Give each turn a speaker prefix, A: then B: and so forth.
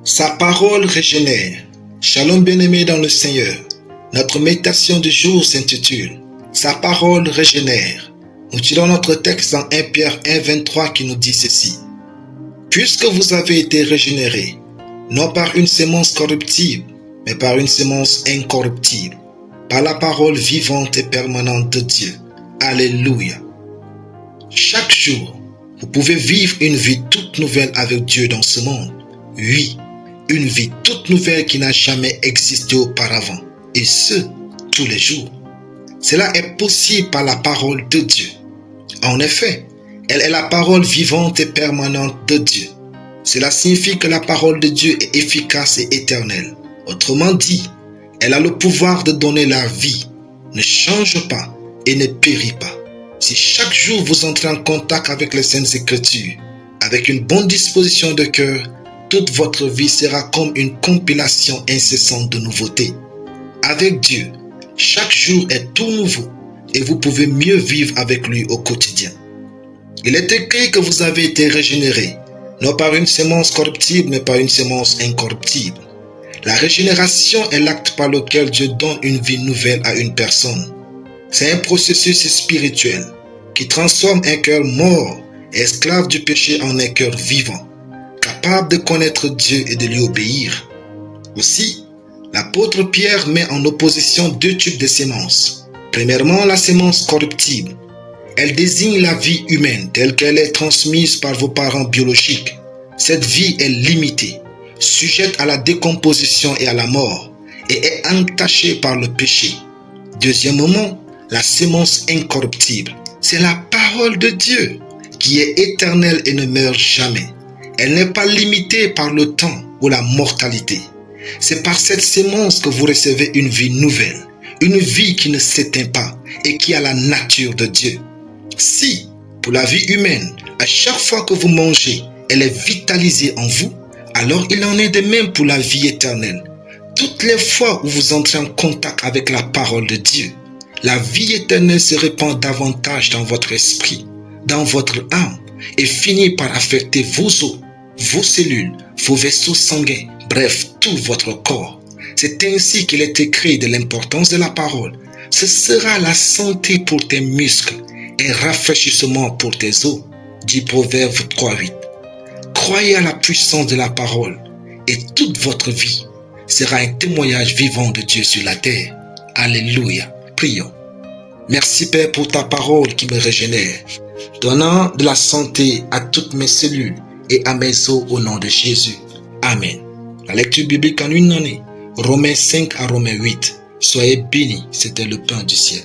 A: Sa parole régénère. Shalom bien-aimés dans le Seigneur. Notre méditation du jour s'intitule « Sa parole régénère ». Nous tirons notre texte dans 1 Pierre 1, 23 qui nous dit ceci. « Puisque vous avez été régénérés, non par une sémence corruptible, mais par une sémence incorruptible, par la parole vivante et permanente de Dieu. Alléluia. » Chaque jour, vous pouvez vivre une vie toute nouvelle avec Dieu dans ce monde. Oui, une vie toute nouvelle qui n'a jamais existé auparavant, et ce, tous les jours. Cela est possible par la parole de Dieu. En effet, elle est la parole vivante et permanente de Dieu. Cela signifie que la parole de Dieu est efficace et éternelle. Autrement dit, elle a le pouvoir de donner la vie, ne change pas et ne périt pas. Si chaque jour vous entrez en contact avec les Saintes Écritures, avec une bonne disposition de cœur, toute votre vie sera comme une compilation incessante de nouveautés. Avec Dieu, chaque jour est tout nouveau et vous pouvez mieux vivre avec lui au quotidien. Il est écrit que vous avez été régénérés, non par une sémence corruptible, mais par une sémence incorruptible. La régénération est l'acte par lequel Dieu donne une vie nouvelle à une personne. C'est un processus spirituel qui transforme un cœur mort et esclave du péché en un cœur vivant, capable de connaître Dieu et de lui obéir. Aussi, l'apôtre Pierre met en opposition deux types de sémences. Premièrement, la sémence corruptible. Elle désigne la vie humaine telle qu'elle est transmise par vos parents biologiques. Cette vie est limitée, sujette à la décomposition et à la mort, et est entachée par le péché. Deuxièmement, la sémence incorruptible. C'est la parole de Dieu qui est éternelle et ne meurt jamais. Elle n'est pas limitée par le temps ou la mortalité. C'est par cette sémence que vous recevez une vie nouvelle, une vie qui ne s'éteint pas et qui a la nature de Dieu. Si, pour la vie humaine, à chaque fois que vous mangez, elle est vitalisée en vous, alors il en est de même pour la vie éternelle. Toutes les fois où vous entrez en contact avec la parole de Dieu, la vie éternelle se répand davantage dans votre esprit, dans votre âme, et finit par affecter vos os, vos cellules, vos vaisseaux sanguins, bref, tout votre corps. C'est ainsi qu'il est écrit de l'importance de la parole. Ce sera la santé pour tes muscles, un rafraîchissement pour tes os, dit Proverbe 3:8. Croyez à la puissance de la parole, et toute votre vie sera un témoignage vivant de Dieu sur la terre. Alléluia. Prions. Merci Père pour ta parole qui me régénère, donnant de la santé à toutes mes cellules et à mes os au nom de Jésus. Amen. La lecture biblique en une année, Romains 5 à Romains 8. Soyez bénis, c'était le pain du ciel.